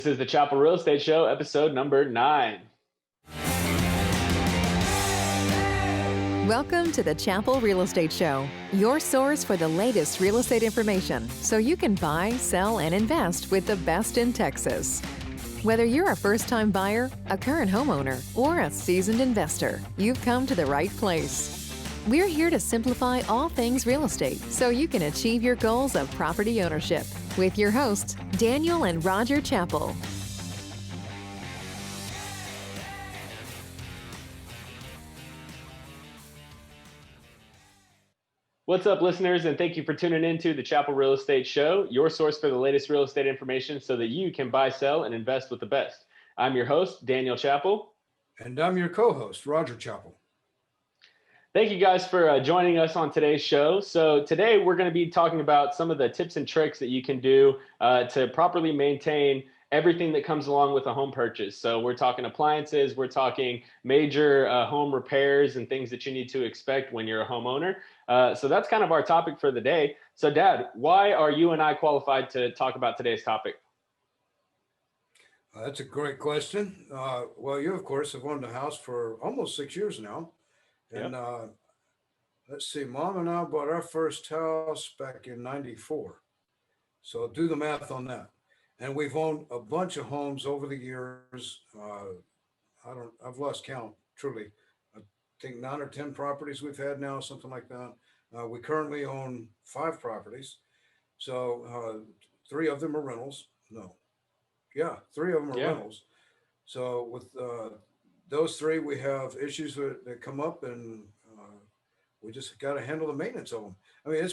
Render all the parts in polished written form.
This is the Chappell Real Estate Show, episode number 9. Welcome to the Chappell Real Estate Show, your source for the latest real estate information so you can buy, sell, and invest with the best in Texas. Whether you're a first-time buyer, a current homeowner, or a seasoned investor, you've come to the right place. We're here to simplify all things real estate so you can achieve your goals of property ownership with your hosts, Daniel and Roger Chappell. What's up, listeners, and thank you for tuning into the Chappell Real Estate Show, your source for the latest real estate information so that you can buy, sell, and invest with the best. I'm your host, Daniel Chappell. And I'm your co-host, Roger Chappell. Thank you guys for joining us on today's show. So today we're going to be talking about some of the tips and tricks that you can do to properly maintain everything that comes along with a home purchase. So we're talking appliances, we're talking major home repairs and things that you need to expect when you're a homeowner. So that's kind of our topic for the day. So Dad, why are you and I qualified to talk about today's topic? That's a great question. Well, you, of course, have owned a house for almost 6 years now. And let's see, Mom and I bought our first house back in 94. So do the math on that. And we've owned a bunch of homes over the years. I've lost count, truly. I think 9 or 10 properties we've had now, something like that. We currently own 5 properties. So 3 of them are rentals. No. Yeah, 3 of them are rentals. So with those 3, we have issues that come up, and we just got to handle the maintenance of them. I mean,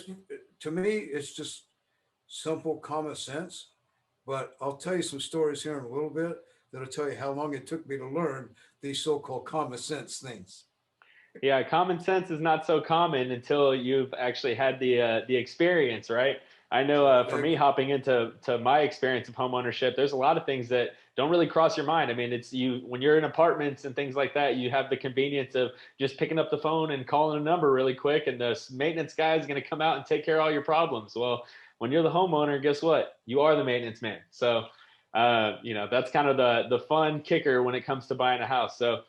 to me, it's just simple common sense. But I'll tell you some stories here in a little bit that'll tell you how long it took me to learn these so-called common sense things. Yeah, common sense is not so common until you've actually had the experience, right? I know for me, hopping into my experience of homeownership, there's a lot of things that don't really cross your mind. I mean, it's when you're in apartments and things like that, you have the convenience of just picking up the phone and calling a number really quick, and the maintenance guy is going to come out and take care of all your problems. Well, when you're the homeowner, guess what? You are the maintenance man. So, that's kind of the fun kicker when it comes to buying a house. So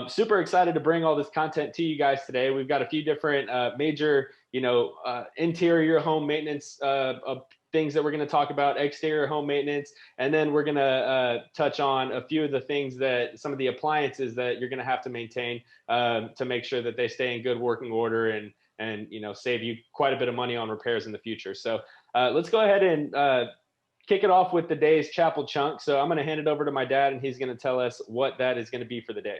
super excited to bring all this content to you guys today. We've got a few different major, interior home maintenance things that we're going to talk about, exterior home maintenance, and then we're going to touch on a few of the things that some of the appliances that you're going to have to maintain to make sure that they stay in good working order and save you quite a bit of money on repairs in the future. So let's go ahead and kick it off with the day's Chappell chunk. So I'm going to hand it over to my dad, and he's going to tell us what that is going to be for the day.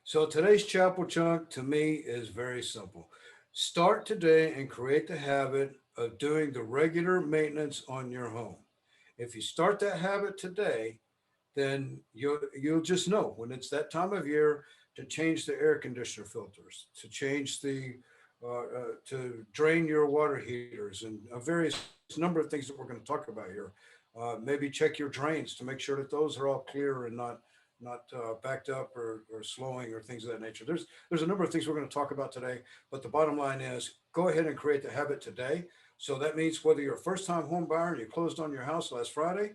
So today's Chappell chunk to me is very simple. Start today and create the habit of doing the regular maintenance on your home. If you start that habit today, then you'll just know when it's that time of year to change the air conditioner filters, to change to drain your water heaters, and a various number of things that we're going to talk about here. Maybe check your drains to make sure that those are all clear and not backed up or slowing or things of that nature. There's a number of things we're going to talk about today, but the bottom line is go ahead and create the habit today. So that means whether you're a first-time home buyer and you closed on your house last Friday,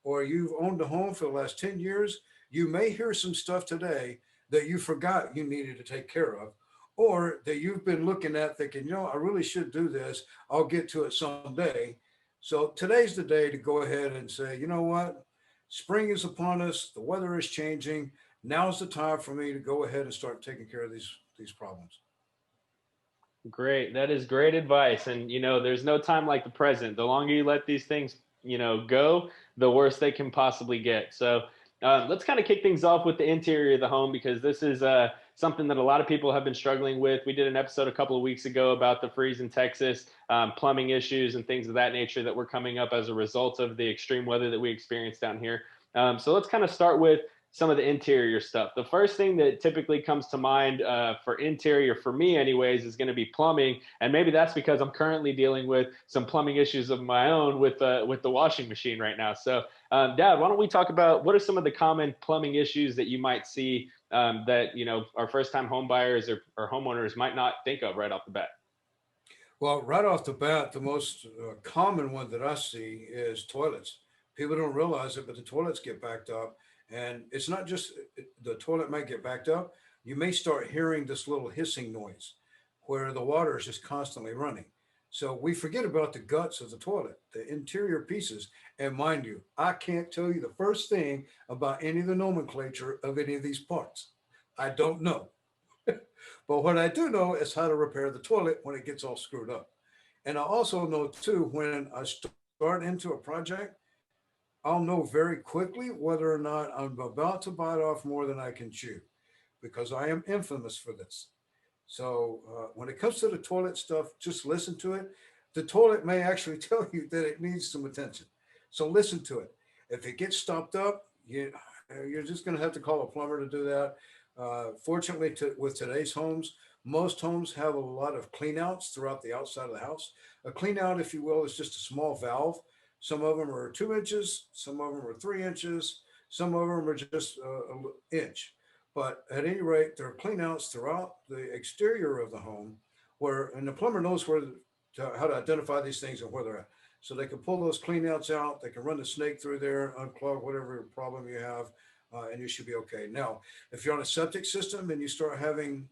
or you've owned a home for the last 10 years, you may hear some stuff today that you forgot you needed to take care of, or that you've been looking at thinking, I really should do this. I'll get to it someday. So today's the day to go ahead and say, you know what? Spring is upon us. The weather is changing. Now's the time for me to go ahead and start taking care of these problems. Great. That is great advice. And, there's no time like the present. The longer you let these things, go, the worse they can possibly get. So let's kind of kick things off with the interior of the home, because this is something that a lot of people have been struggling with. We did an episode a couple of weeks ago about the freeze in Texas, plumbing issues and things of that nature that were coming up as a result of the extreme weather that we experienced down here. So let's kind of start with some of the interior stuff. The first thing that typically comes to mind for interior, for me anyways, is going to be plumbing. And maybe that's because I'm currently dealing with some plumbing issues of my own with the washing machine right now. So Dad, why don't we talk about what are some of the common plumbing issues that you might see that, our first-time home buyers or homeowners might not think of right off the bat? Well, right off the bat, the most common one that I see is toilets. People don't realize it, but the toilets get backed up. And it's not just the toilet might get backed up. You may start hearing this little hissing noise where the water is just constantly running. So we forget about the guts of the toilet, the interior pieces. And mind you, I can't tell you the first thing about any of the nomenclature of any of these parts. I don't know. But what I do know is how to repair the toilet when it gets all screwed up. And I also know too, when I start into a project, I'll know very quickly whether or not I'm about to bite off more than I can chew because I am infamous for this. So when it comes to the toilet stuff, just listen to it. The toilet may actually tell you that it needs some attention. So listen to it. If it gets stopped up, you're just going to have to call a plumber to do that. Fortunately, with today's homes, most homes have a lot of cleanouts throughout the outside of the house. A cleanout, if you will, is just a small valve. Some of them are 2 inches, some of them are 3 inches, some of them are just an inch. But at any rate, there are cleanouts throughout the exterior of the home where, and the plumber knows how to identify these things and where they're at. So they can pull those cleanouts out, they can run the snake through there, unclog whatever problem you have, and you should be okay. Now, if you're on a septic system and you start having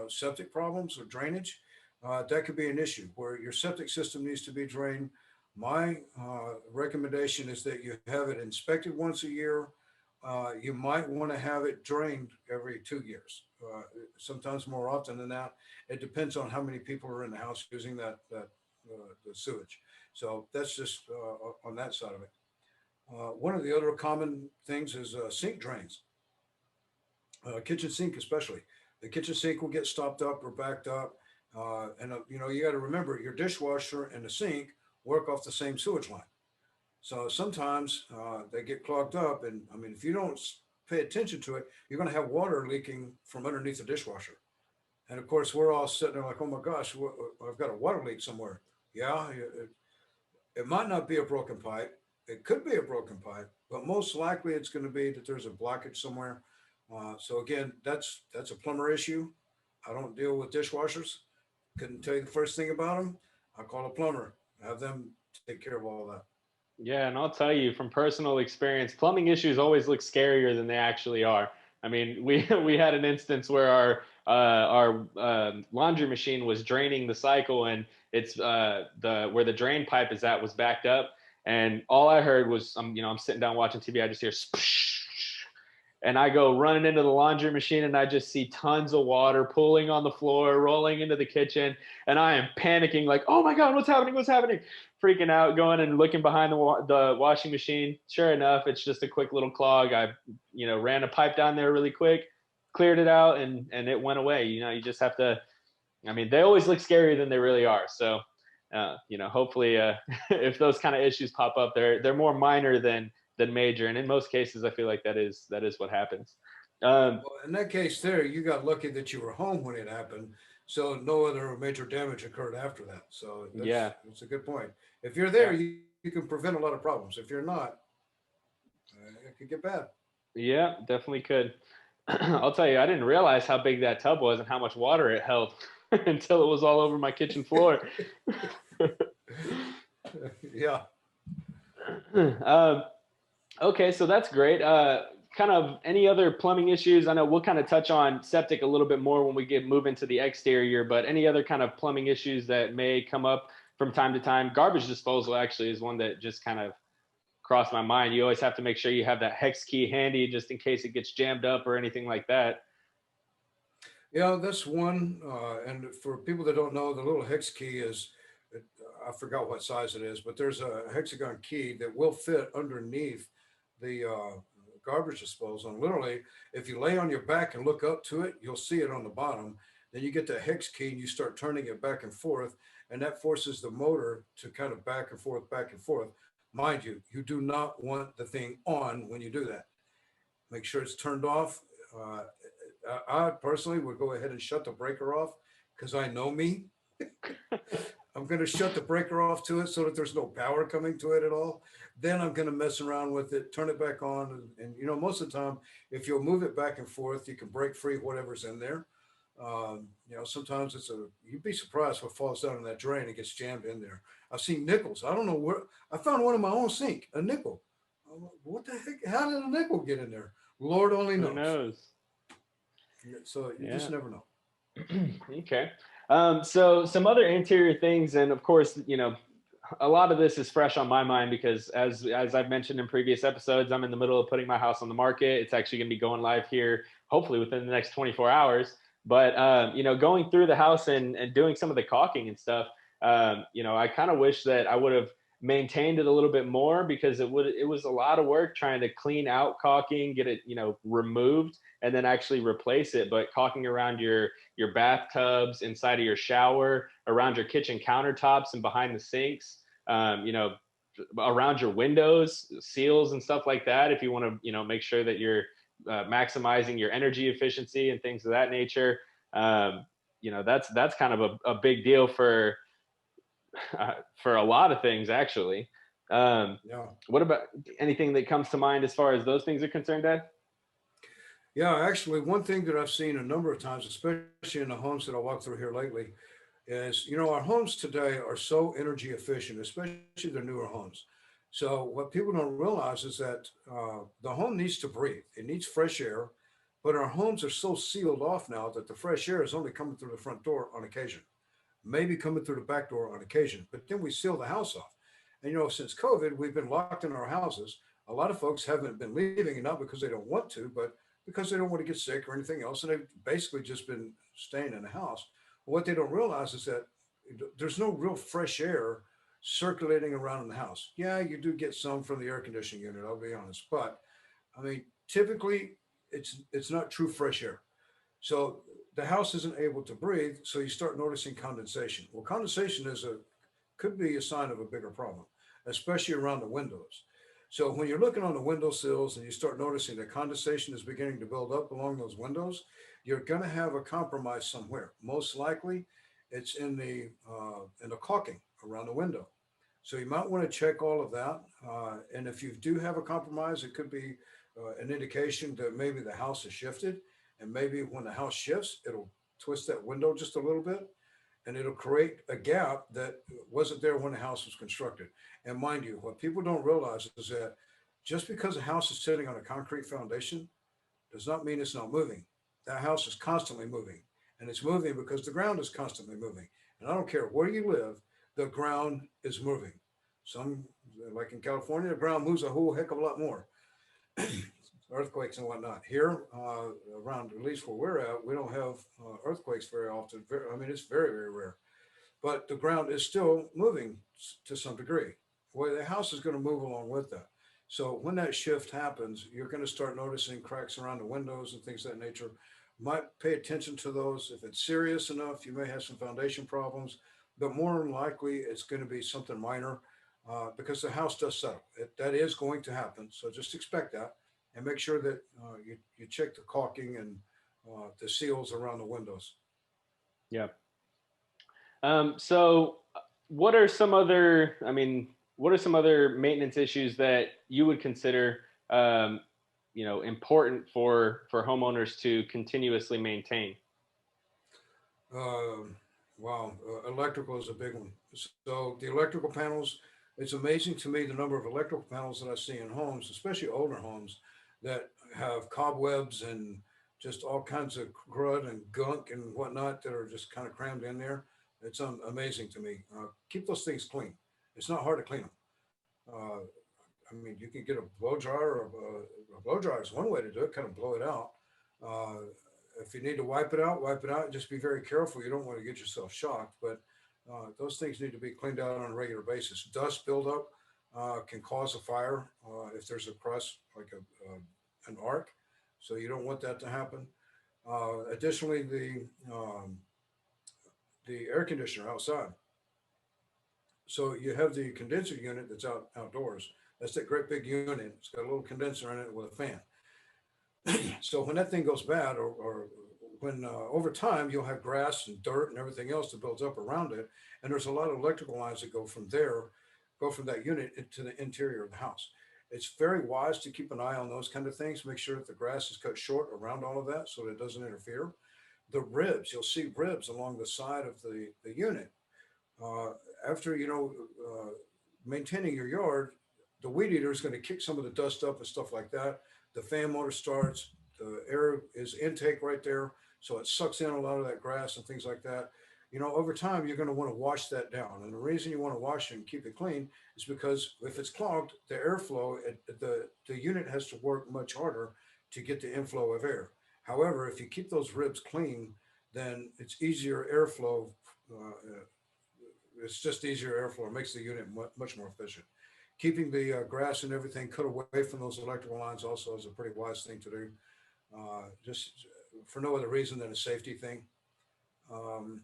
septic problems or drainage, that could be an issue where your septic system needs to be drained. My recommendation is that you have it inspected once a year. You might want to have it drained every 2 years, sometimes more often than that. It depends on how many people are in the house using the sewage. So that's just on that side of it. One of the other common things is sink drains, kitchen sink especially. The kitchen sink will get stopped up or backed up. You got to remember your dishwasher and the sink work off the same sewage line. So sometimes they get clogged up. And I mean, if you don't pay attention to it, you're going to have water leaking from underneath the dishwasher. And of course, we're all sitting there like, oh my gosh, I've got a water leak somewhere. Yeah, it might not be a broken pipe. It could be a broken pipe, but most likely it's going to be that there's a blockage somewhere. So again, that's a plumber issue. I don't deal with dishwashers. Couldn't tell you the first thing about them. I call a plumber, have them take care of all that. Yeah, and I'll tell you from personal experience, plumbing issues always look scarier than they actually are. I mean, we we had an instance where our laundry machine was draining the cycle, and it's the where the drain pipe is at was backed up, and all I heard was I'm sitting down watching TV, I just hear splash, and I go running into the laundry machine and I just see tons of water pooling on the floor, rolling into the kitchen. And I am panicking like, oh my God, what's happening? What's happening? Freaking out, going and looking behind the washing machine. Sure enough, it's just a quick little clog. I, ran a pipe down there really quick, cleared it out, and it went away. You just have to, I mean, they always look scarier than they really are. So, hopefully if those kind of issues pop up, they're more minor than major. And in most cases, I feel like that is what happens. Well, in that case there, you got lucky that you were home when it happened. So no other major damage occurred after that. So that's a good point. If you're there, you can prevent a lot of problems. If you're not, it could get bad. Yeah, definitely could. I'll tell you, I didn't realize how big that tub was and how much water it held until it was all over my kitchen floor. Yeah. Okay, so that's great. Kind of any other plumbing issues? I know we'll kind of touch on septic a little bit more when we move into the exterior, but any other kind of plumbing issues that may come up from time to time? Garbage disposal actually is one that just kind of crossed my mind. You always have to make sure you have that hex key handy just in case it gets jammed up or anything like that. Yeah, that's one. And for people that don't know, the little hex key is, I forgot what size it is, but there's a hexagon key that will fit underneath the garbage disposal. And literally, if you lay on your back and look up to it, you'll see it on the bottom. Then you get the hex key and you start turning it back and forth. And that forces the motor to kind of back and forth, back and forth. Mind you, you do not want the thing on when you do that. Make sure it's turned off. I personally would go ahead and shut the breaker off because I know me. I'm going to shut the breaker off to it so that there's no power coming to it at all. Then I'm going to mess around with it, turn it back on. And most of the time, if you'll move it back and forth, you can break free whatever's in there. Sometimes you'd be surprised what falls down in that drain and gets jammed in there. I've seen nickels. I don't know where I found one in my own sink, a nickel. What the heck? How did a nickel get in there? Lord only Who knows. knows? So you Yeah. just never know. Okay. So some other interior things, and of course, a lot of this is fresh on my mind because as I've mentioned in previous episodes, I'm in the middle of putting my house on the market. It's actually going to be going live here, hopefully within the next 24 hours. But going through the house and doing some of the caulking and stuff, I kind of wish that I would have maintained it a little bit more because it was a lot of work trying to clean out caulking, get it removed, and then actually replace it. But caulking around your bathtubs, inside of your shower, around your kitchen countertops and behind the sinks, around your windows, seals and stuff like that. If you want to, make sure that you're maximizing your energy efficiency and things of that nature. That's kind of a big deal for a lot of things, actually. Yeah. What about anything that comes to mind as far as those things are concerned, Dad? Yeah, actually, one thing that I've seen a number of times, especially in the homes that I walked through here lately, is our homes today are so energy efficient, especially the newer homes. So what people don't realize is that the home needs to breathe. It needs fresh air, but our homes are so sealed off now that the fresh air is only coming through the front door on occasion, maybe coming through the back door on occasion. But then we seal the house off. And since COVID, we've been locked in our houses. A lot of folks haven't been leaving, and not because they don't want to, but because they don't want to get sick or anything else, and they've basically just been staying in the house. What they don't realize is that there's no real fresh air circulating around in the house. Yeah, you do get some from the air conditioning unit, I'll be honest, but I mean, typically it's not true fresh air. So the house isn't able to breathe, so you start noticing condensation. Well, condensation could be a sign of a bigger problem, especially around the windows. So when you're looking on the window sills and you start noticing that condensation is beginning to build up along those windows, you're going to have a compromise somewhere. Most likely, it's in the caulking around the window. So you might want to check all of that. And if you do have a compromise, it could be an indication that maybe the house has shifted, and maybe when the house shifts, it'll twist that window just a little bit, and it'll create a gap that wasn't there when the house was constructed. And mind you, what people don't realize is that just because a house is sitting on a concrete foundation does not mean it's not moving. That house is constantly moving, and it's moving because the ground is constantly moving. And I don't care where you live, the ground is moving. Some, like in California, the ground moves a whole heck of a lot more. Earthquakes and whatnot. Here, around at least where we're at, we don't have earthquakes very often. I mean, it's very, very rare. But the ground is still moving to some degree. Well, the house is going to move along with that. So when that shift happens, you're going to start noticing cracks around the windows and things of that nature. Might pay attention to those. If it's serious enough, you may have some foundation problems, but more than likely, it's going to be something minor because the house does settle. That is going to happen. So just expect that, and make sure that you check the caulking and the seals around the windows. Yeah. So what are some other, what are some other maintenance issues that you would consider, important for homeowners to continuously maintain? Um, wow, electrical is a big one. So the electrical panels, it's amazing to me the number of electrical panels that I see in homes, especially older homes, that have cobwebs and just all kinds of crud and gunk and whatnot that are just kind of crammed in there. It's amazing to me. Keep those things clean. It's not hard to clean them. Uh, I mean, you can get a blow dryer. Or a blow dryer is one way to do it. Kind of blow it out. Uh, if you need to wipe it out, wipe it out. Just be very careful. You don't want to get yourself shocked, but those things need to be cleaned out on a regular basis. Dust buildup can cause a fire if there's a crust, like an arc. So you don't want that to happen. Additionally, the air conditioner outside. So you have the condenser unit that's outdoors. That's that great big unit. It's got a little condenser in it with a fan. So when that thing goes bad, or when over time you'll have grass and dirt and everything else that builds up around it, and there's a lot of electrical lines that go from that unit into the interior of the house. It's very wise to keep an eye on those kind of things. Make sure that the grass is cut short around all of that so that it doesn't interfere. The ribs, you'll see ribs along the side of the unit. Uh, After maintaining your yard, the weed eater is going to kick some of the dust up and stuff like that. The fan motor starts, the air is intake right there, so it sucks in a lot of that grass and things like that. Over time you're going to want to wash that down, and the reason you want to wash it and keep it clean is because if it's clogged, the airflow, the unit has to work much harder to get the inflow of air. However, if you keep those ribs clean, then it's easier airflow. It's just easier airflow. It makes the unit much more efficient. Keeping the grass and everything cut away from those electrical lines also is a pretty wise thing to do. Just for no other reason than a safety thing. Um,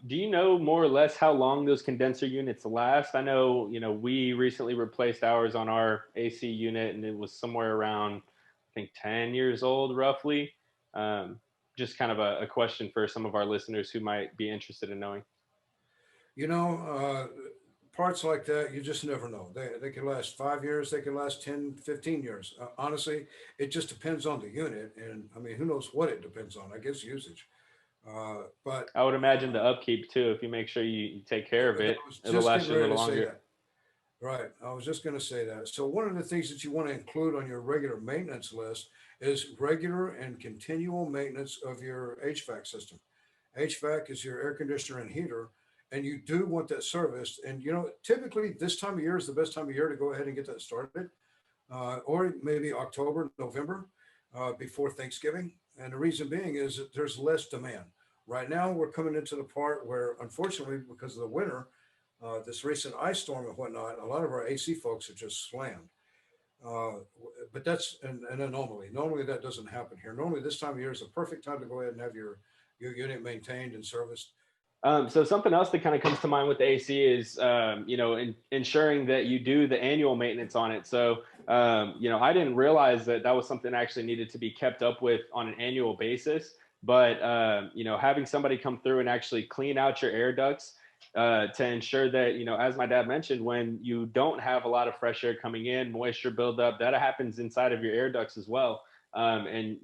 Do you know more or less how long those condenser units last? I know, we recently replaced ours on our AC unit, and it was somewhere around, I think, 10 years old, roughly. Um, just kind of a question for some of our listeners who might be interested in knowing. you know, uh, Parts like that, you just never know. They can last 5 years, they can last 10, 15 years. Honestly, it just depends on the unit. And I mean, who knows what it depends on? I guess usage. But I would imagine the upkeep too. If you make sure you take care of I it, was it'll just last getting you a ready little to say longer. that. Right. I was just going to say that. So, one of the things that you want to include on your regular maintenance list is regular and continual maintenance of your HVAC system. HVAC is your air conditioner and heater, and you do want that serviced. And, typically this time of year is the best time of year to go ahead and get that started, or maybe October, November, before Thanksgiving. And the reason being is that there's less demand. Right now, we're coming into the part where, unfortunately, because of the winter, this recent ice storm and whatnot, a lot of our AC folks are just slammed. But that's an anomaly. Normally, that doesn't happen here. Normally, this time of year is the perfect time to go ahead and have your unit maintained and serviced. So something else that kind of comes to mind with the AC is, ensuring that you do the annual maintenance on it. So, I didn't realize that that was something that actually needed to be kept up with on an annual basis. But, having somebody come through and actually clean out your air ducts to ensure that, as my dad mentioned, when you don't have a lot of fresh air coming in, moisture buildup, that happens inside of your air ducts as well. And,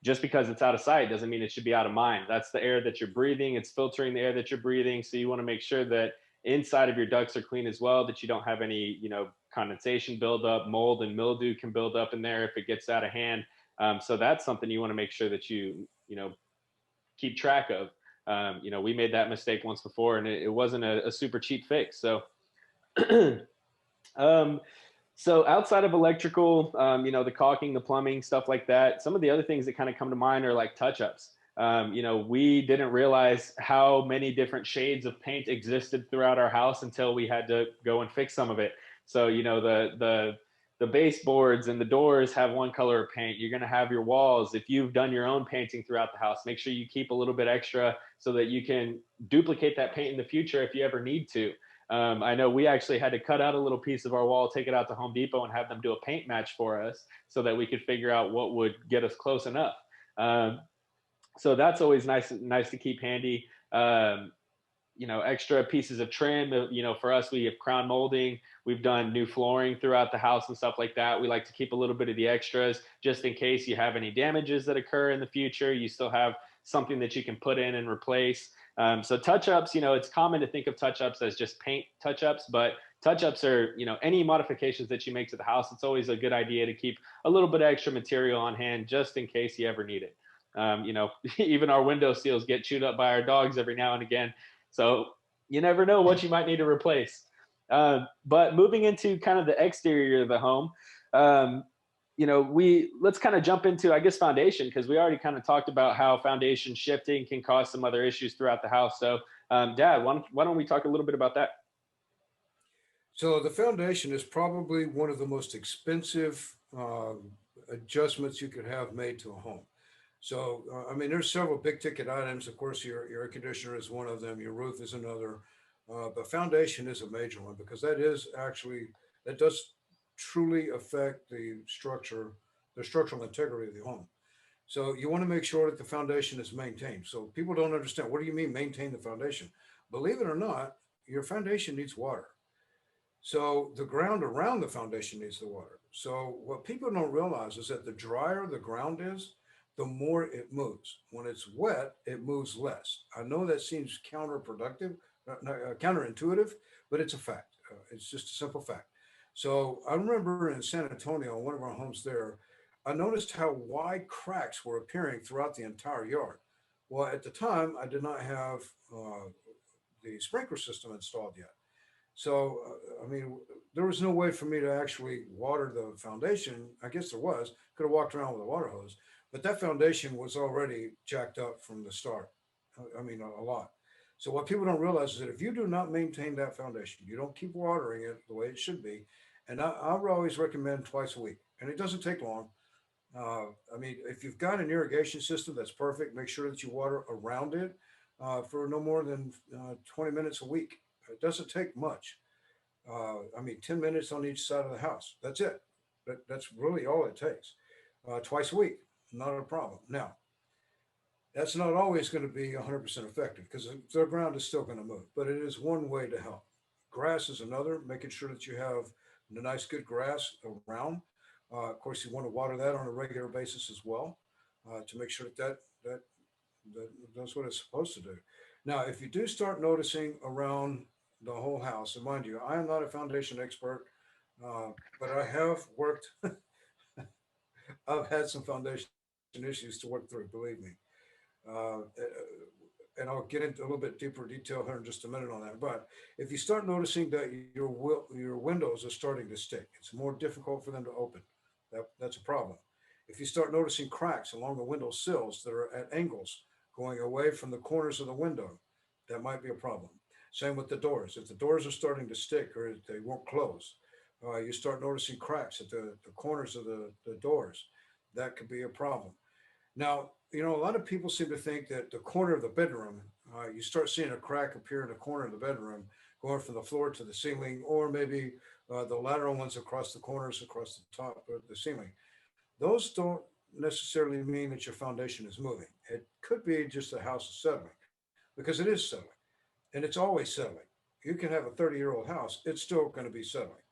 just because it's out of sight doesn't mean it should be out of mind. That's the air that you're breathing. It's filtering the air that you're breathing. So you want to make sure that inside of your ducts are clean as well, that you don't have any, condensation buildup, mold and mildew can build up in there if it gets out of hand. So that's something you want to make sure that you keep track of. We made that mistake once before, and it wasn't a super cheap fix. So, um, so outside of electrical, the caulking, the plumbing, stuff like that, some of the other things that kind of come to mind are like touch-ups. We didn't realize how many different shades of paint existed throughout our house until we had to go and fix some of it. So, the baseboards and the doors have one color of paint. You're going to have your walls. If you've done your own painting throughout the house, make sure you keep a little bit extra so that you can duplicate that paint in the future if you ever need to. I know we actually had to cut out a little piece of our wall, take it out to Home Depot, and have them do a paint match for us so that we could figure out what would get us close enough. Um, so that's always nice to keep handy. Extra pieces of trim. For us, we have crown molding. We've done new flooring throughout the house and stuff like that. We like to keep a little bit of the extras just in case you have any damages that occur in the future. You still have something that you can put in and replace. So touch-ups, it's common to think of touch-ups as just paint touch-ups, but touch-ups are, any modifications that you make to the house. It's always a good idea to keep a little bit of extra material on hand just in case you ever need it. Even our window seals get chewed up by our dogs every now and again. So you never know what you might need to replace. But moving into kind of the exterior of the home, we let's kind of jump into, I guess, foundation, because we already kind of talked about how foundation shifting can cause some other issues throughout the house. So, Dad, why don't we talk a little bit about that? So the foundation is probably one of the most expensive adjustments you could have made to a home. So, I mean, there's several big ticket items. Of course, your air conditioner is one of them. Your roof is another. But foundation is a major one because that does truly affect the structural integrity of the home. So you want to make sure that the foundation is maintained. So people don't understand. What do you mean maintain the foundation? Believe it or not, your foundation needs water. So the ground around the foundation needs the water. So what people don't realize is that the drier the ground is, the more it moves. When it's wet, it moves less. I know that seems counterintuitive, but it's a fact. It's just a simple fact. So I remember in San Antonio, one of our homes there, I noticed how wide cracks were appearing throughout the entire yard. Well, at the time, I did not have the sprinkler system installed yet. So, I mean, there was no way for me to actually water the foundation. I guess there was. Could have walked around with a water hose, but that foundation was already jacked up from the start. I mean, a lot. So, what people don't realize is that if you do not maintain that foundation, you don't keep watering it the way it should be. And I would always recommend twice a week, and it doesn't take long. I mean, if you've got an irrigation system, that's perfect. Make sure that you water around it for no more than 20 minutes a week. It doesn't take much. I mean, 10 minutes on each side of the house. That's it. That's really all it takes. Twice a week, not a problem. Now, that's not always going to be 100% effective because the ground is still going to move, but it is one way to help. Grass is another, making sure that you have the nice, good grass around. Of course, you want to water that on a regular basis as well to make sure that that that's what it's supposed to do. Now, if you do start noticing around the whole house, and mind you, I am not a foundation expert, but I have worked. I've had some foundation issues to work through. Believe me, and I'll get into a little bit deeper detail here in just a minute on that. But if you start noticing that your windows are starting to stick, it's more difficult for them to open. That's a problem. If you start noticing cracks along the window sills that are at angles going away from the corners of the window, that might be a problem. Same with the doors. If the doors are starting to stick or they won't close, you start noticing cracks at the corners of the doors, that could be a problem. Now, a lot of people seem to think that the corner of the bedroom, you start seeing a crack appear in the corner of the bedroom, going from the floor to the ceiling, or maybe the lateral ones across the corners, across the top of the ceiling. Those don't necessarily mean that your foundation is moving. It could be just the house is settling because it is settling and it's always settling. You can have a 30-year-old house, it's still going to be settling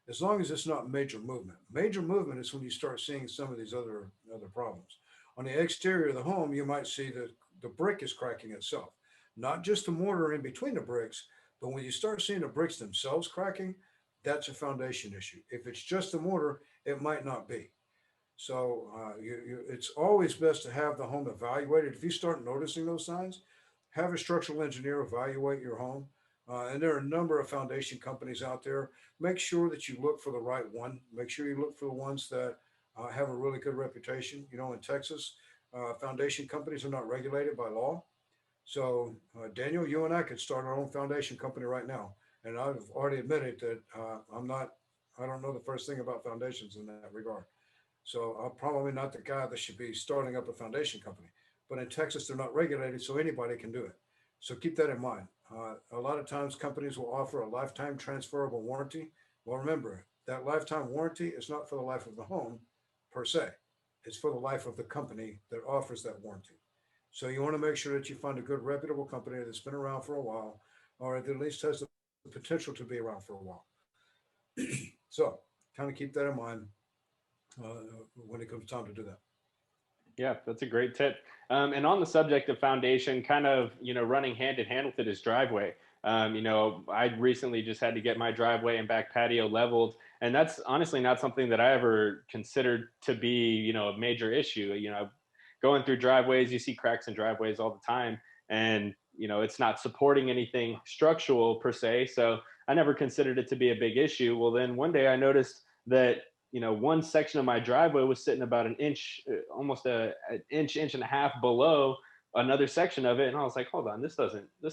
as long as it's not major movement. Major movement is when you start seeing some of these other problems. On the exterior of the home, you might see that the brick is cracking itself, not just the mortar in between the bricks, but when you start seeing the bricks themselves cracking, that's a foundation issue. If it's just the mortar, it might not be. So it's always best to have the home evaluated. If you start noticing those signs, have a structural engineer evaluate your home. And there are a number of foundation companies out there. Make sure that you look for the right one. Make sure you look for the ones that have a really good reputation. In Texas, foundation companies are not regulated by law. So, Daniel, you and I could start our own foundation company right now. And I've already admitted that I don't know the first thing about foundations in that regard. So I'm probably not the guy that should be starting up a foundation company. But in Texas, they're not regulated, so anybody can do it. So keep that in mind. A lot of times, companies will offer a lifetime transferable warranty. Well, remember, that lifetime warranty is not for the life of the home per se, it's for the life of the company that offers that warranty. So you want to make sure that you find a good, reputable company that's been around for a while, or at least has the potential to be around for a while. So kind of keep that in mind when it comes time to do that. Yeah, that's a great tip. And on the subject of foundation, kind of, running hand in hand with it is driveway. I recently just had to get my driveway and back patio leveled, and that's honestly not something that I ever considered to be, a major issue. Going through driveways, you see cracks in driveways all the time, and, it's not supporting anything structural per se. So I never considered it to be a big issue. Well, then one day I noticed that one section of my driveway was sitting about an inch, almost an inch and a half below another section of it. And I was like, hold on, this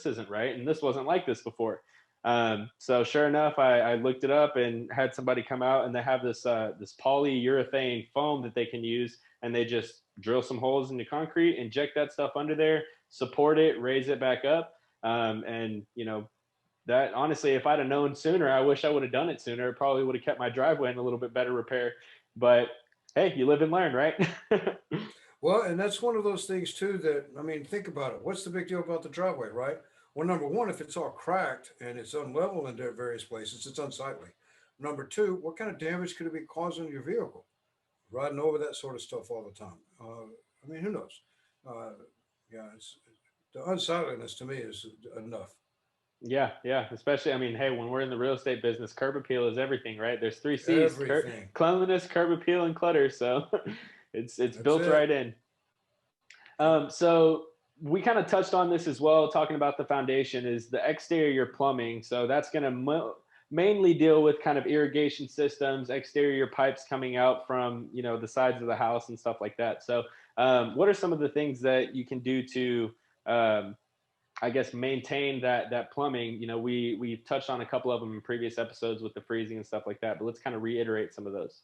isn't right. And this wasn't like this before. So sure enough, I looked it up and had somebody come out, and they have this polyurethane foam that they can use. And they just drill some holes in the concrete, inject that stuff under there, support it, raise it back up. And that honestly, if I'd have known sooner, I wish I would have done it sooner. It probably would have kept my driveway in a little bit better repair. But hey, you live and learn, right? Well, and that's one of those things too that, I mean, think about it. What's the big deal about the driveway, right? Well, number one, if it's all cracked and it's unlevel in various places, it's unsightly. Number two, what kind of damage could it be causing your vehicle? Riding over that sort of stuff all the time. I mean, who knows? Uh, yeah, the unsightliness to me is enough. Yeah, yeah. Especially, I mean, hey, when we're in the real estate business, curb appeal is everything, right? There's three C's: Everything. cleanliness, curb appeal, and clutter. So it's That's built it. right in. Yep. So we kind of touched on this as well, talking about the foundation is the exterior plumbing. So that's going to mainly deal with kind of irrigation systems, exterior pipes coming out from, the sides of the house and stuff like that. So what are some of the things that you can do to, um, I guess, maintain that plumbing? We touched on a couple of them in previous episodes with the freezing and stuff like that, but let's kind of reiterate some of those.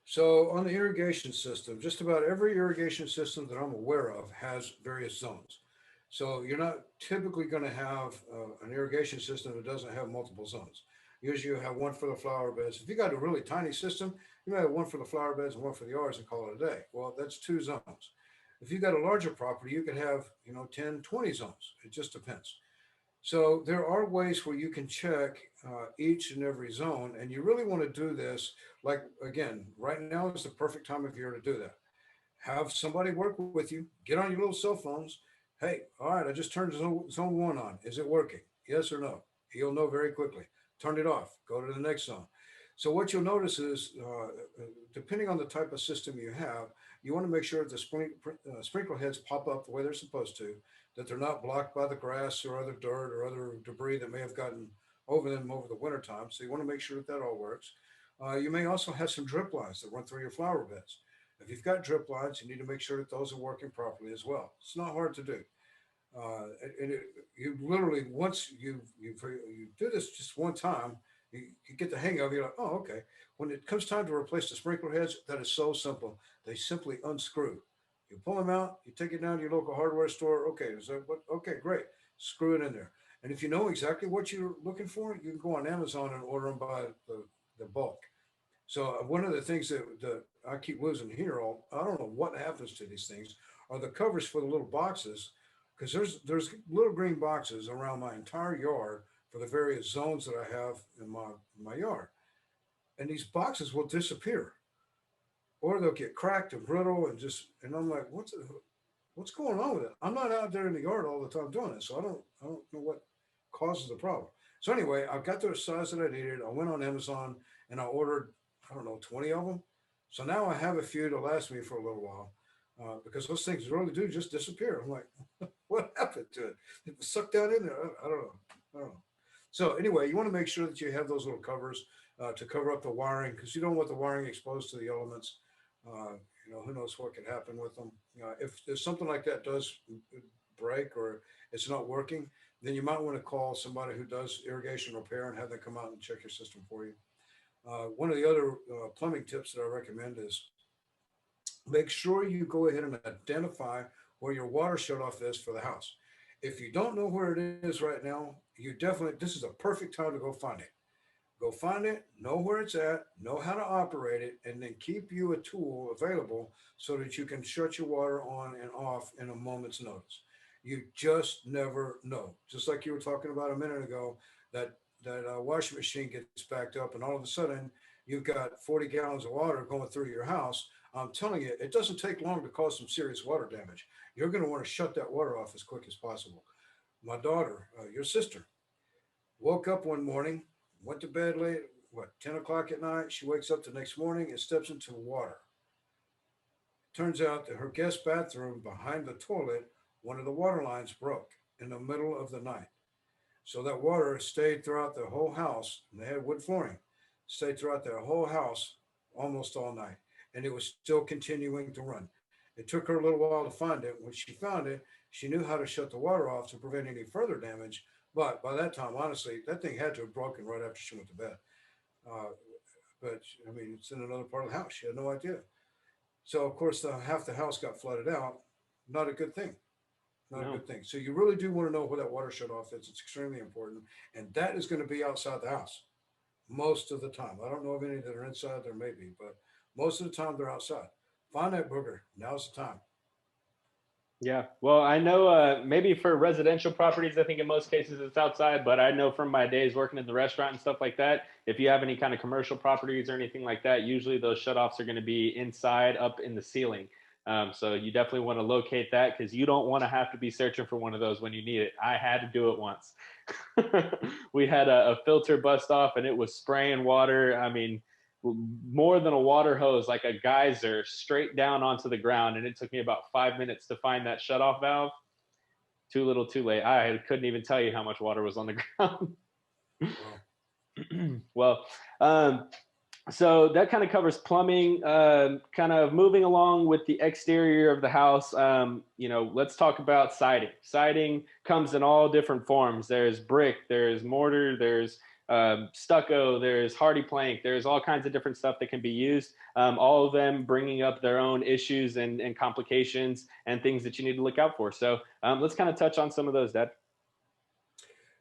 So on the irrigation system, just about every irrigation system that I'm aware of has various zones. So you're not typically going to have an irrigation system that doesn't have multiple zones. Usually you have one for the flower beds. If you got a really tiny system, you may have one for the flower beds and one for the yards and call it a day. Well, that's two zones. If you got a larger property, you could have, 10, 20 zones. It just depends. So there are ways where you can check each and every zone, and you really want to do this. Like again, right now is the perfect time of year to do that. Have somebody work with you. Get on your little cell phones. Hey, all right, I just turned zone one on. Is it working? Yes or no? You'll know very quickly. Turn it off. Go to the next zone. So what you'll notice is, depending on the type of system you have, you want to make sure that the sprinkler heads pop up the way they're supposed to, that they're not blocked by the grass or other dirt or other debris that may have gotten over them over the winter time. So you want to make sure that that all works. You may also have some drip lines that run through your flower beds. If you've got drip lines, you need to make sure that those are working properly as well. It's not hard to do. You literally, once you do this just one time, you get the hang of it. You're like, oh, okay. When it comes time to replace the sprinkler heads, that is so simple. They simply unscrew. You pull them out, you take it down to your local hardware store. Okay, is that what? Okay, great. Screw it in there. And if you know exactly what you're looking for, you can go on Amazon and order them by the bulk. So one of the things that I keep losing here, all I don't know what happens to these things, are the covers for the little boxes, because there's little green boxes around my entire yard for the various zones that I have in my yard, and these boxes will disappear, or they'll get cracked and brittle, and I'm like, what's going on with it? I'm not out there in the yard all the time doing it, so I don't know what causes the problem. So anyway, I got the size that I needed. I went on Amazon and I ordered, I don't know, 20 of them. So now I have a few to last me for a little while, because those things really do just disappear. I'm like, what happened to it? It was sucked down in there. I don't know. I don't know. So anyway, you want to make sure that you have those little covers to cover up the wiring, because you don't want the wiring exposed to the elements. Who knows what could happen with them. If something like that does break or it's not working, then you might want to call somebody who does irrigation repair and have them come out and check your system for you. One of the other plumbing tips that I recommend is make sure you go ahead and identify where your water shutoff is for the house. If you don't know where it is right now, this is a perfect time to go find it. Go find it, know where it's at, know how to operate it, and then keep you a tool available so that you can shut your water on and off in a moment's notice. You just never know. Just like you were talking about a minute ago, that washing machine gets backed up, and all of a sudden you've got 40 gallons of water going through your house. I'm telling you, it doesn't take long to cause some serious water damage. You're going to want to shut that water off as quick as possible. My daughter, your sister, woke up one morning, went to bed late, 10 o'clock at night. She wakes up the next morning and steps into water. Turns out that her guest bathroom behind the toilet, one of the water lines broke in the middle of the night. So that water stayed throughout the whole house. And they had wood flooring, stayed throughout their whole house almost all night. And it was still continuing to run. It took her a little while to find it. When she found it, she knew how to shut the water off to prevent any further damage. But by that time, honestly, that thing had to have broken right after she went to bed. Uh, but I mean, it's in another part of the house. She had no idea. So of course, half the house got flooded out. Not a good thing. Not a No. good thing. So you really do want to know where that water shut off is. It's extremely important, and that is going to be outside the house most of the time. I don't know of any that are inside. There may be, but most of the time they're outside. Find that booger. Now's the time. Yeah. Well, I know maybe for residential properties, I think in most cases it's outside, but I know from my days working in the restaurant and stuff like that, if you have any kind of commercial properties or anything like that, usually those shutoffs are going to be inside up in the ceiling. So you definitely want to locate that, because you don't want to have to be searching for one of those when you need it. I had to do it once. We had a filter bust off, and it was spraying water. I mean, more than a water hose, like a geyser, straight down onto the ground. And it took me about 5 minutes to find that shutoff valve. Too little, too late. I couldn't even tell you how much water was on the ground. Wow. Well, so that kind of covers plumbing. Kind of moving along with the exterior of the house, let's talk about siding. Siding comes in all different forms. There's brick, there's mortar, there's stucco, there's hardy plank, there's all kinds of different stuff that can be used. All of them bringing up their own issues and complications and things that you need to look out for. So let's kind of touch on some of those, Dad.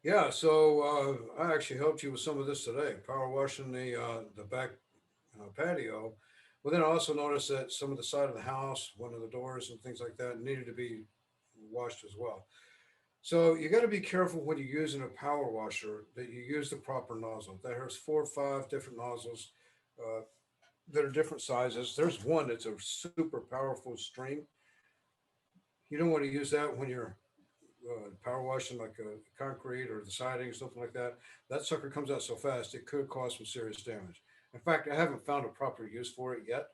Yeah, so I actually helped you with some of this today, power washing the back patio. But then I also noticed that some of the side of the house, one of the doors and things like that, needed to be washed as well. So you got to be careful when you're using a power washer that you use the proper nozzle. There's 4 or 5 different nozzles uh, that are different sizes. There's one that's a super powerful stream. You don't want to use that when you're power washing like a concrete or the siding or something like that. That sucker comes out so fast it could cause some serious damage. In fact, I haven't found a proper use for it yet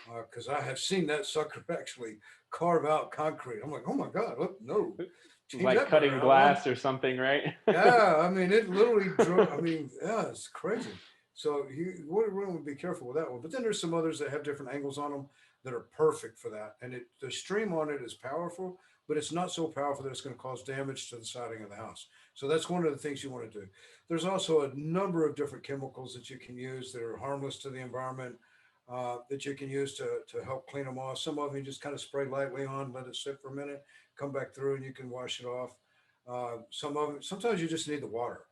because I have seen that sucker actually carve out concrete. I'm like, oh my god, look, no, change Like that burger cutting out, man. glass or something, right? Yeah, I mean, it literally drew. I mean, yeah, it's crazy. So you would really be careful with that one. But then there's some others that have different angles on them that are perfect for that. And the stream on it is powerful, but it's not so powerful that it's going to cause damage to the siding of the house. So that's one of the things you want to do. There's also a number of different chemicals that you can use that are harmless to the environment that you can use to help clean them off. Some of them you just kind of spray lightly on, let it sit for a minute, come back through, and you can wash it off. Some of them, sometimes you just need the water.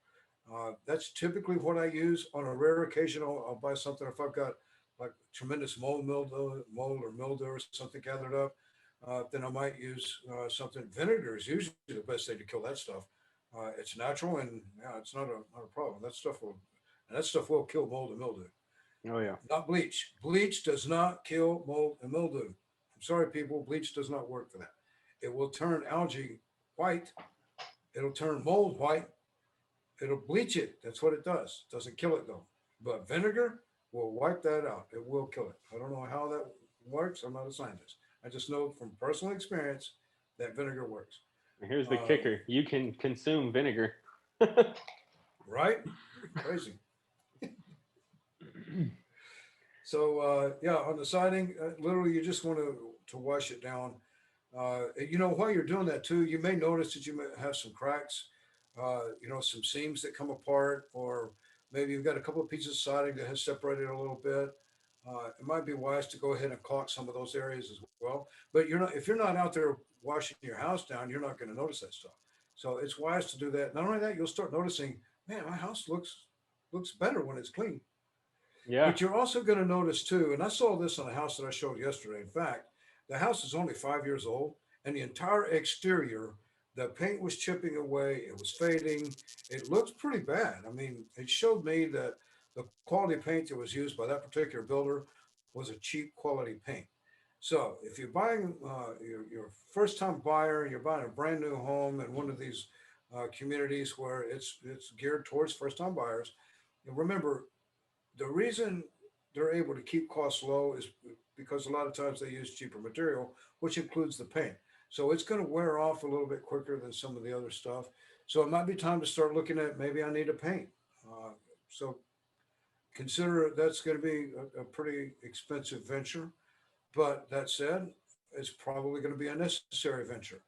That's typically what I use. On a rare occasion, I'll buy something if I've got like tremendous mold or mildew or something gathered up. Then I might use something. Vinegar is usually the best thing to kill that stuff. It's natural and yeah, it's not a problem. That stuff will kill mold and mildew. Oh yeah. Not bleach. Bleach does not kill mold and mildew. I'm sorry, people. Bleach does not work for that. It will turn algae white. It'll turn mold white. It'll bleach it. That's what it does. Doesn't kill it though. But vinegar will wipe that out. It will kill it. I don't know how that works. I'm not a scientist. I just know from personal experience that vinegar works. And here's the Uh, kicker: you can consume vinegar. right? Crazy. So yeah, on the siding, literally, you just want to wash it down. While you're doing that too, you may notice that you may have some cracks. Some seams that come apart, or maybe you've got a couple of pieces of siding that has separated a little bit. It might be wise to go ahead and caulk some of those areas as well. But if you're not out there washing your house down, you're not going to notice that stuff. So it's wise to do that. Not only that, you'll start noticing, man, my house looks better when it's clean. Yeah. But you're also going to notice too, and I saw this on a house that I showed yesterday. In fact, the house is only 5 years old, and the entire exterior, the paint was chipping away, it was fading. It looked pretty bad. I mean, it showed me that the quality paint that was used by that particular builder was a cheap quality paint. So if you're buying your first time buyer, you're buying a brand new home in one of these communities where it's geared towards first time buyers, and remember the reason they're able to keep costs low is because a lot of times they use cheaper material, which includes the paint. So it's going to wear off a little bit quicker than some of the other stuff. So it might be time to start looking at maybe I need a paint. So consider that's going to be a pretty expensive venture. But that said, it's probably going to be a necessary venture.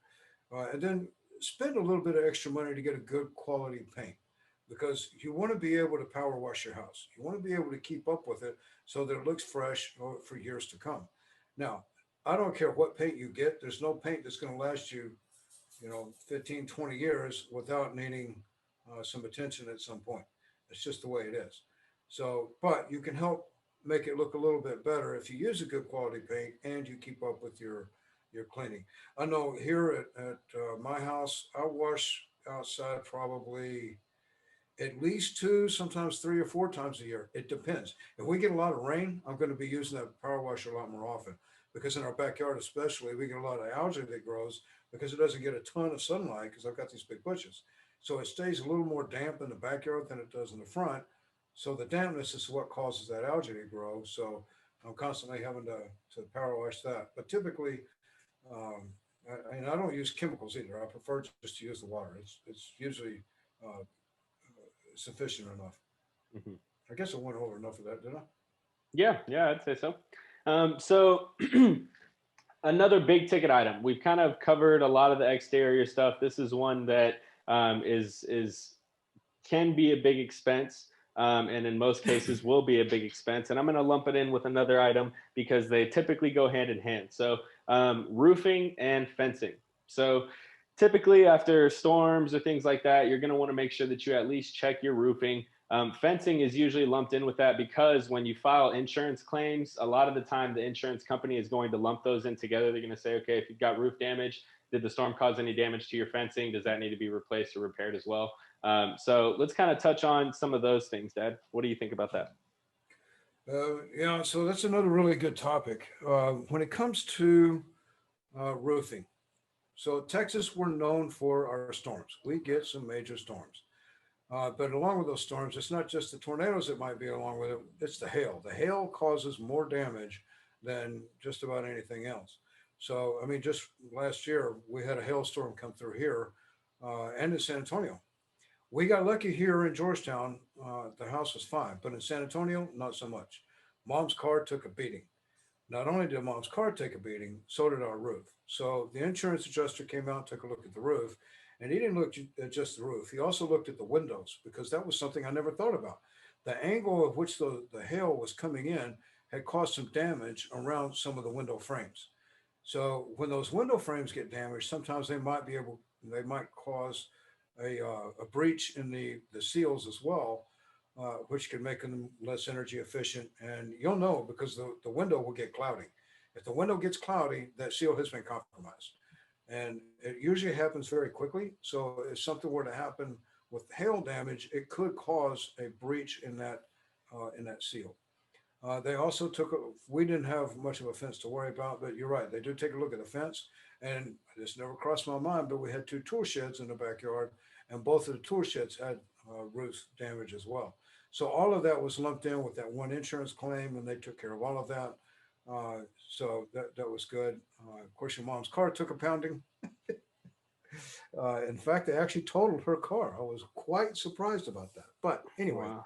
And then spend a little bit of extra money to get a good quality paint because you want to be able to power wash your house. You want to be able to keep up with it so that it looks fresh for years to come. Now, I don't care what paint you get. There's no paint that's going to last you, 15, 20 years without needing some attention at some point. It's just the way it is. So, but you can help make it look a little bit better if you use a good quality paint and you keep up with your cleaning. I know here at my house, I wash outside probably at least two, sometimes 3 or 4 times a year. It depends. If we get a lot of rain, I'm going to be using that power washer a lot more often because in our backyard, especially, we get a lot of algae that grows because it doesn't get a ton of sunlight because I've got these big bushes. So it stays a little more damp in the backyard than it does in the front. So the dampness is what causes that algae to grow. So I'm constantly having to power wash that. But typically, I don't use chemicals either. I prefer just to use the water. It's usually uh, sufficient enough. Mhm. I guess I went over enough of that, did I? Yeah, yeah, I'd say so. So another big ticket item. We've kind of covered a lot of the exterior stuff. This is one that is can be a big expense, and in most cases will be a big expense. And I'm going to lump it in with another item because they typically go hand in hand. So roofing and fencing. So typically after storms or things like that, you're going to want to make sure that you at least check your roofing. Fencing is usually lumped in with that because when you file insurance claims, a lot of the time the insurance company is going to lump those in together. They're going to say, okay, if you've got roof damage, did the storm cause any damage to your fencing? Does that need to be replaced or repaired as well? So let's kind of touch on some of those things, Dad. What do you think about that? Yeah, so that's another really good topic. When it comes to roofing, so Texas, we're known for our storms. We get some major storms. But along with those storms, it's not just the tornadoes that might be along with it, it's the hail. The hail causes more damage than just about anything else. So, I mean, just last year, we had a hailstorm come through here and in San Antonio. We got lucky here in Georgetown. The house was fine, but in San Antonio, not so much. Mom's car took a beating. Not only did mom's car take a beating, so did our roof. So the insurance adjuster came out, took a look at the roof, and he didn't look at just the roof. He also looked at the windows because that was something I never thought about. The angle of which the hail was coming in had caused some damage around some of the window frames. So when those window frames get damaged, sometimes they might cause a breach in the seals as well, which can make them less energy efficient. And you'll know because the window will get cloudy. If the window gets cloudy, that seal has been compromised. And it usually happens very quickly. So if something were to happen with hail damage, it could cause a breach in that seal. They also took, we didn't have much of a fence to worry about, but you're right. They do take a look at the fence. And this never crossed my mind, but we had two tool sheds in the backyard, and both of the tool sheds had roof damage as well. So all of that was lumped in with that one insurance claim, and they took care of all of that. So that was good. Of course, your mom's car took a pounding. In fact, they actually totaled her car. I was quite surprised about that. But anyway, Wow.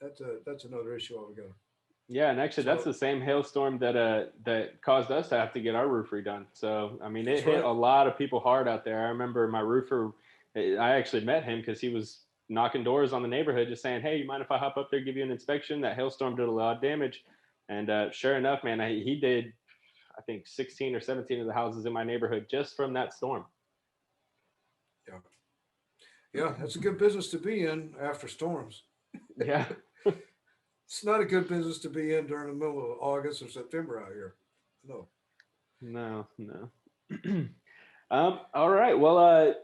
that's another issue altogether. Yeah, and actually, that's So the same hailstorm that caused us to have to get our roof redone. So, I mean, it that's hit right. a lot of people hard out there. I remember my roofer. I actually met him because he was knocking doors on the neighborhood, just saying, "Hey, you mind if I hop up there, give you an inspection?" That hailstorm did a lot of damage, and sure enough, man, he did. I think 16 or 17 of the houses in my neighborhood just from that storm. Yeah. Yeah, that's a good business to be in after storms. Yeah. It's not a good business to be in during the middle of August or September out here. No. No, no. All right. Well,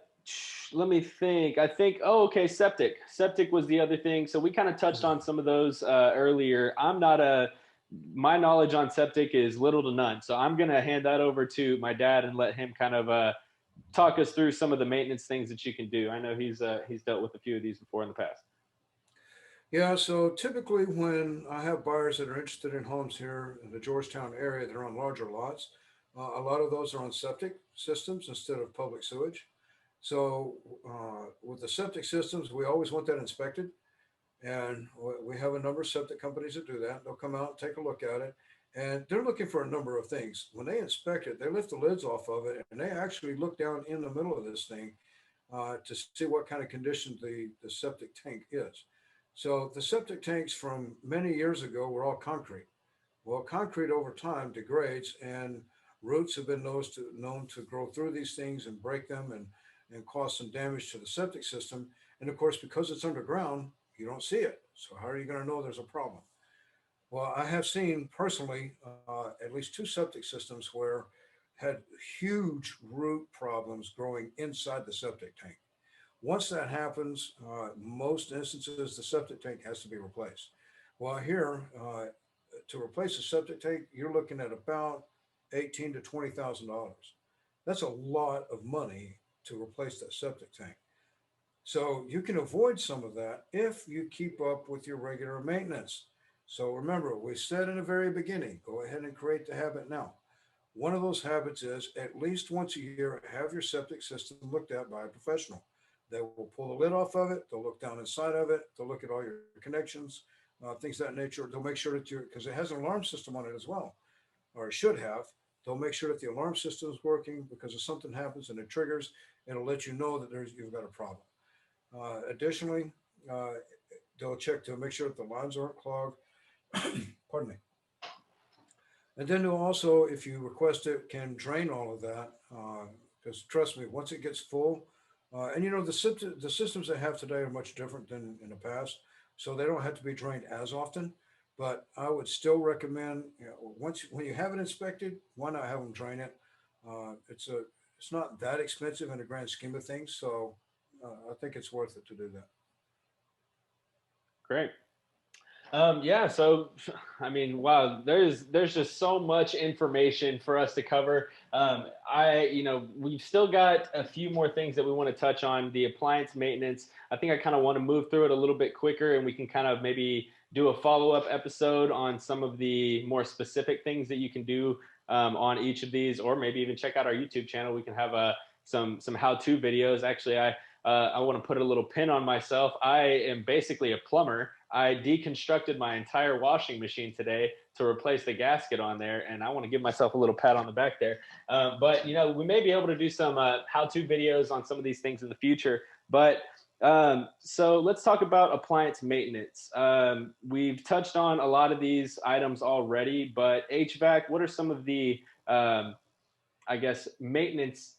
let me think. I think, oh, okay, septic. Septic was the other thing. So we kind of touched on some of those earlier. My knowledge on septic is little to none. So I'm going to hand that over to my dad and let him kind of talk us through some of the maintenance things that you can do. I know he's dealt with a few of these before in the past. Yeah, so typically when I have buyers that are interested in homes here in the Georgetown area that are on larger lots, a lot of those are on septic systems instead of public sewage. So with the septic systems, we always want that inspected. And we have a number of septic companies that do that. They'll come out and take a look at it. And they're looking for a number of things. When they inspect it, they lift the lids off of it and they actually look down in the middle of this thing to see what kind of condition the septic tank is. So the septic tanks from many years ago were all concrete. Well, concrete over time degrades, and roots have been known to grow through these things and break them and cause some damage to the septic system. And of course, because it's underground, you don't see it. So how are you going to know there's a problem? Well, I have seen personally at least two septic systems where had huge root problems growing inside the septic tank. Once that happens, most instances, the septic tank has to be replaced. Well, here, to replace a septic tank, you're looking at about 18 to $20,000. That's a lot of money to replace that septic tank. So you can avoid some of that if you keep up with your regular maintenance. So remember, we said in the very beginning, go ahead and create the habit now. One of those habits is at least once a year, have your septic system looked at by a professional. They will pull the lid off of it. They'll look down inside of it. They'll look at all your connections, things of that nature. They'll make sure that because it has an alarm system on it as well, or it should have. They'll make sure that the alarm system is working because if something happens and it triggers, it'll let you know that you've got a problem. Additionally, uh, they'll check to make sure that the lines aren't clogged. Pardon me. And then they'll also, if you request it, can drain all of that. Because trust me, once it gets full, and the systems they have today are much different than in the past, so they don't have to be drained as often. But I would still recommend, once when you have it inspected, why not have them drain it? It's not that expensive in the grand scheme of things, so I think it's worth it to do that. Great. Yeah, so I mean, wow, there's just so much information for us to cover. We've still got a few more things that we want to touch on. The appliance maintenance. I think I kind of want to move through it a little bit quicker, and we can kind of maybe do a follow-up episode on some of the more specific things that you can do on each of these, or maybe even check out our YouTube channel. We can have some how-to videos. Actually, I want to put a little pin on myself. I am basically a plumber. I deconstructed my entire washing machine today to replace the gasket on there, and I want to give myself a little pat on the back there. But we may be able to do some how-to videos on some of these things in the future. But so let's talk about appliance maintenance. We've touched on a lot of these items already, but HVAC, what are some of the, I guess, maintenance,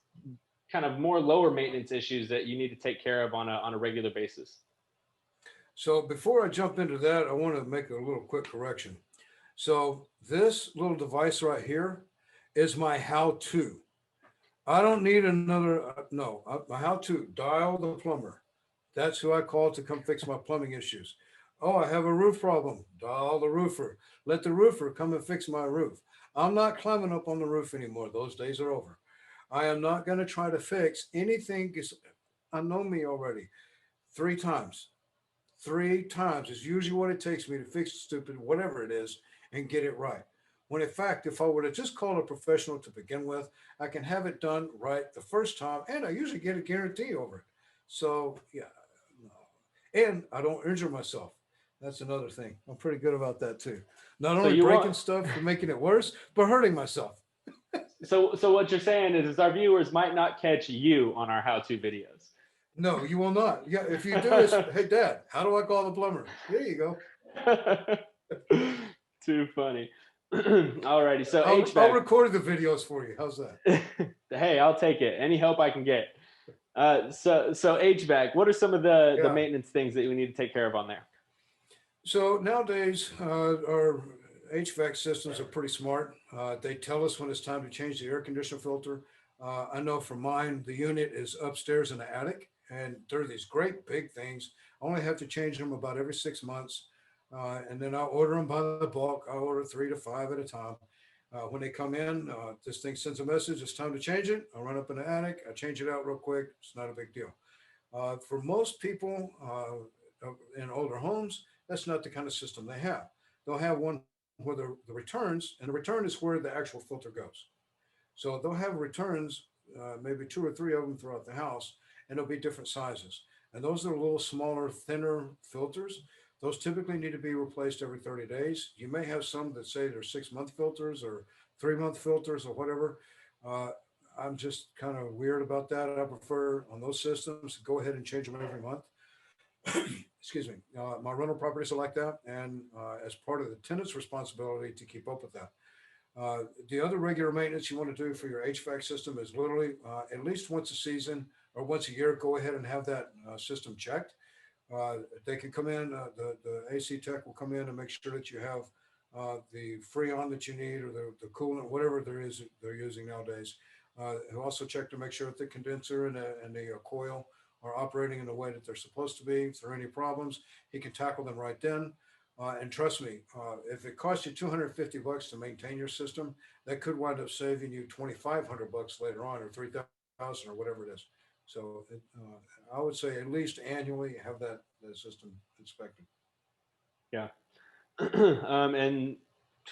kind of more lower maintenance issues that you need to take care of on a regular basis? So before I jump into that, I want to make a little quick correction. So this little device right here is my how-to. I don't need another, no, my how-to, dial the plumber. That's who I call to come fix my plumbing issues. Oh, I have a roof problem. Dial the roofer. Let the roofer come and fix my roof. I'm not climbing up on the roof anymore. Those days are over. I am not going to try to fix anything. I know me already. Three times. Three times is usually what it takes me to fix stupid whatever it is and get it right. When in fact, if I were to just call a professional to begin with, I can have it done right the first time, and I usually get a guarantee over it. So yeah, no. And I don't injure myself. That's another thing. I'm pretty good about that too. Not So only you breaking want stuff and making it worse, but hurting myself. so what you're saying is our viewers might not catch you on our how-to videos. No, you will not. Yeah, if you do, it's hey Dad, how do I call the plumber? There you go. Too funny. Alrighty, so I'll HVAC. record the videos for you. How's that? Hey, I'll take it. Any help I can get. So HVAC. What are some of the Yeah. maintenance things that we need to take care of on there? So nowadays, our HVAC systems are pretty smart. They tell us when it's time to change the air conditioner filter. I know for mine, the unit is upstairs in the attic, and they're these great big things. I only have to change them about every 6 months. And then I'll order them by the bulk. I order 3 to 5 at a time. When they come in, this thing sends a message. It's time to change it. I run up in the attic. I change it out real quick. It's not a big deal. For most people in older homes, that's not the kind of system they have. They'll have one where the returns, and the return is where the actual filter goes. So they'll have returns, maybe two or three of them throughout the house, and they'll be different sizes. And those are a little smaller, thinner filters. Those typically need to be replaced every 30 days. You may have some that say they're 6 month filters or 3 month filters or whatever. Uh, I'm just kind of weird about that. I prefer on those systems to go ahead and change them every month. Excuse me. My rental properties are like that, and as part of the tenant's responsibility to keep up with that. The other regular maintenance you want to do for your HVAC system is literally at least once a season or once a year, go ahead and have that system checked. They can come in, the AC tech will come in and make sure that you have the freon that you need or the coolant, whatever there is they're using nowadays. Who also check to make sure that the condenser and the coil are operating in the way that they're supposed to be. If there are any problems, he can tackle them right then. And trust me, if it costs you $250 to maintain your system, that could wind up saving you $2,500 later on, or 3,000, or whatever it is. So I would say at least annually have that system inspected. Yeah. And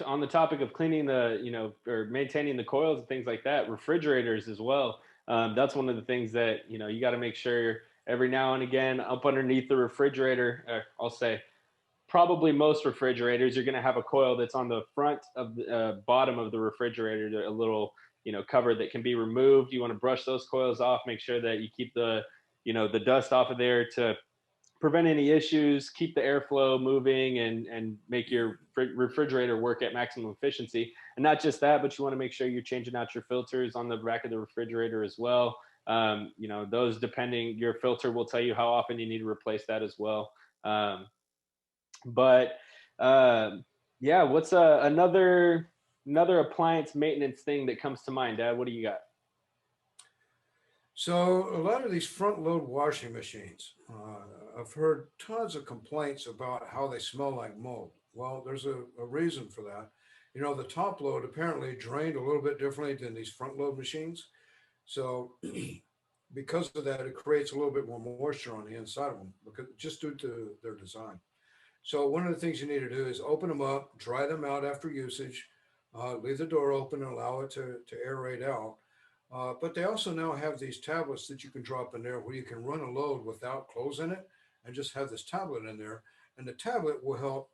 on the topic of cleaning or maintaining the coils and things like that, refrigerators as well. That's one of the things that, you got to make sure every now and again up underneath the refrigerator, I'll say probably most refrigerators, you're going to have a coil that's on the front of the bottom of the refrigerator, a little, cover that can be removed. You want to brush those coils off, make sure that you keep the dust off of there to prevent any issues, keep the airflow moving, and make your refrigerator work at maximum efficiency. And not just that, but you want to make sure you're changing out your filters on the back of the refrigerator as well. Those, depending, your filter will tell you how often you need to replace that as well. But yeah, what's another appliance maintenance thing that comes to mind, Dad? What do you got? So a lot of these front load washing machines, I've heard tons of complaints about how they smell like mold. Well, there's a reason for that. The top load apparently drained a little bit differently than these front load machines. So because of that, it creates a little bit more moisture on the inside of them, because just due to their design. So one of the things you need to do is open them up, dry them out after usage, leave the door open and allow it to aerate out. But they also now have these tablets that you can drop in there where you can run a load without clothes in it and just have this tablet in there. And the tablet will help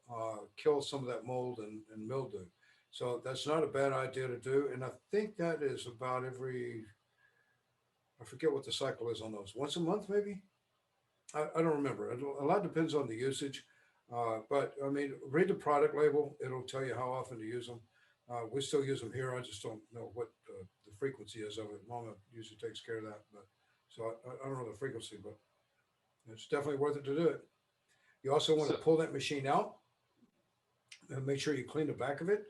kill some of that mold and mildew. So that's not a bad idea to do. And I think that is about I forget what the cycle is on those, once a month maybe? I don't remember. A lot depends on the usage. But I mean, read the product label. It'll tell you how often to use them. We still use them here. I just don't know what the frequency is of it. Mama usually takes care of that, but so I don't know the frequency, but it's definitely worth it to do it. You also want to So, pull that machine out and make sure you clean the back of it.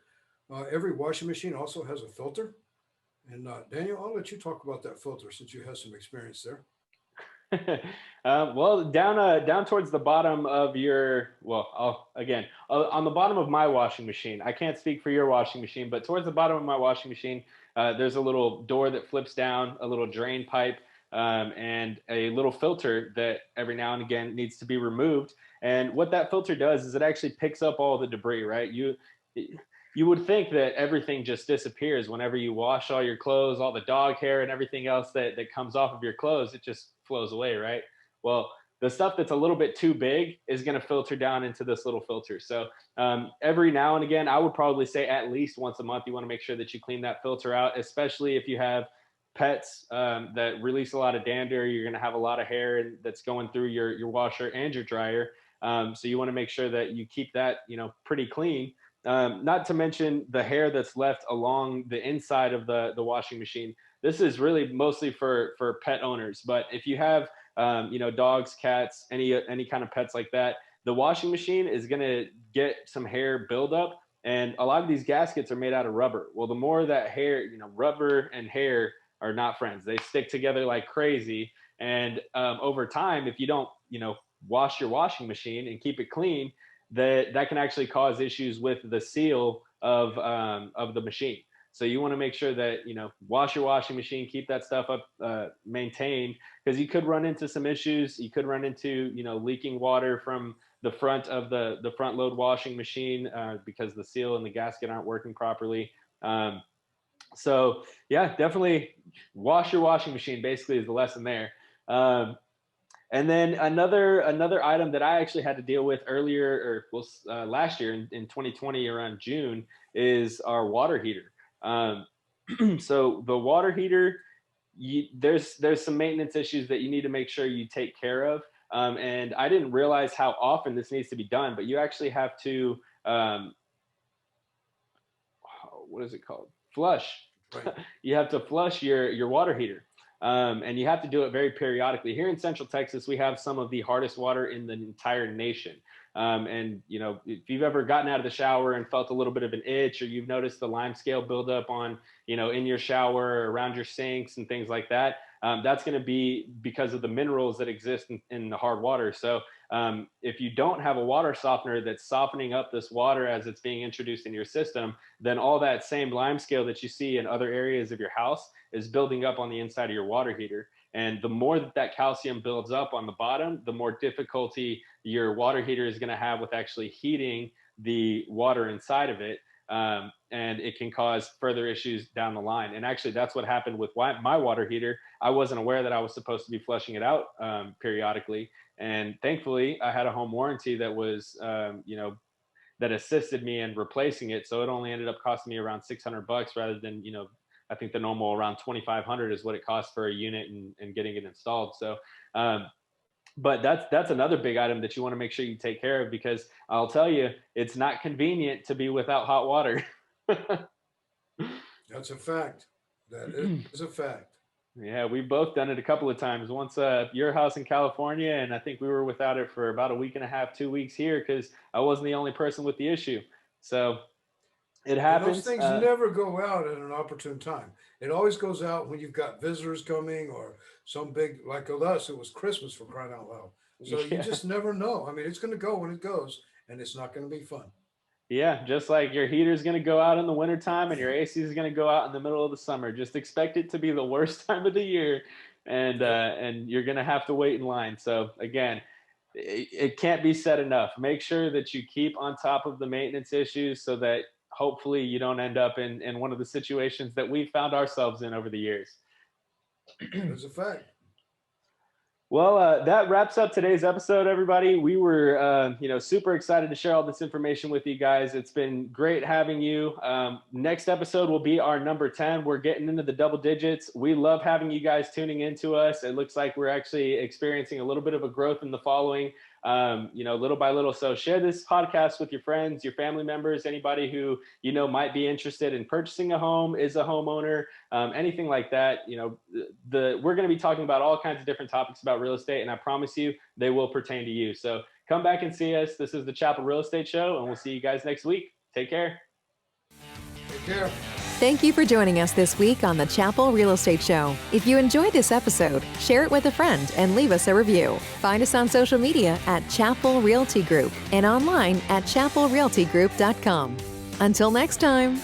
Every washing machine also has a filter. And Daniel, I'll let you talk about that filter since you have some experience there. well, down towards the bottom of on the bottom of my washing machine. I can't speak for your washing machine, but towards the bottom of my washing machine, there's a little door that flips down, a little drain pipe, and a little filter that every now and again needs to be removed. And what that filter does is it actually picks up all the debris, right? You would think that everything just disappears whenever you wash all your clothes, all the dog hair and everything else that comes off of your clothes, it just flows away, right? Well, the stuff that's a little bit too big is going to filter down into this little filter. So every now and again, I would probably say at least once a month, you want to make sure that you clean that filter out, especially if you have pets that release a lot of dander. You're going to have a lot of hair that's going through your washer and your dryer. So you want to make sure that you keep that, pretty clean. Not to mention the hair that's left along the inside of the washing machine. This is really mostly for pet owners, but if you have dogs, cats, any kind of pets like that, the washing machine is going to get some hair buildup, and a lot of these gaskets are made out of rubber. Well, the more that hair, rubber and hair are not friends. They stick together like crazy, and over time, if you don't wash your washing machine and keep it clean, that can actually cause issues with the seal of the machine. So you want to make sure that wash your washing machine, keep that stuff up, maintained, because you could run into some issues. You could run into leaking water from the front of the front load washing machine because the seal and the gasket aren't working properly. So yeah, definitely wash your washing machine. Basically, is the lesson there. And then another item that I actually had to deal with last year in 2020 around June is our water heater. So the water heater, there's some maintenance issues that you need to make sure you take care of. And I didn't realize how often this needs to be done, but you actually have to what is it called? Flush. Right. You have to flush your water heater. And you have to do it very periodically. Here in Central Texas, we have some of the hardest water in the entire nation. And if you've ever gotten out of the shower and felt a little bit of an itch, or you've noticed the lime scale buildup on, in your shower or around your sinks and things like that, that's going to be because of the minerals that exist in the hard water. So if you don't have a water softener that's softening up this water as it's being introduced in your system, then all that same lime scale that you see in other areas of your house is building up on the inside of your water heater. And the more that calcium builds up on the bottom, the more difficulty your water heater is going to have with actually heating the water inside of it. And it can cause further issues down the line. And actually, that's what happened with my water heater. I wasn't aware that I was supposed to be flushing it out periodically. And thankfully, I had a home warranty that was, that assisted me in replacing it. So it only ended up costing me around $600 rather than, I think the normal around $2,500 is what it costs for a unit and getting it installed. So, but that's another big item that you want to make sure you take care of, because I'll tell you, it's not convenient to be without hot water. That's a fact. That is a fact. Yeah, we've both done it a couple of times. Once your house in California, and I think we were without it for about a week and a half, 2 weeks here, because I wasn't the only person with the issue. So it happens. And those things never go out at an opportune time. It always goes out when you've got visitors coming or some big, like with us, it was Christmas, for crying out loud. So you just never know. I mean, it's going to go when it goes, and it's not going to be fun. Yeah, just like your heater's going to go out in the wintertime and your AC is going to go out in the middle of the summer. Just expect it to be the worst time of the year, and you're going to have to wait in line. So again, it can't be said enough. Make sure that you keep on top of the maintenance issues so that hopefully you don't end up in one of the situations that we found ourselves in over the years. That's a fact. Well, that wraps up today's episode, everybody. We were, super excited to share all this information with you guys. It's been great having you. Next episode will be our number 10. We're getting into the double digits. We love having you guys tuning into us. It looks like we're actually experiencing a little bit of a growth in the following, little by little. So share this podcast with your friends, your family members, anybody who, might be interested in purchasing a home, is a homeowner, anything like that. We're going to be talking about all kinds of different topics about real estate, and I promise you they will pertain to you. So come back and see us. This is the Chappell Real Estate Show, and we'll see you guys next week. Take care. Take care. Thank you for joining us this week on the Chappell Real Estate Show. If you enjoyed this episode, share it with a friend and leave us a review. Find us on social media at Chappell Realty Group and online at chappellrealtygroup.com. Until next time.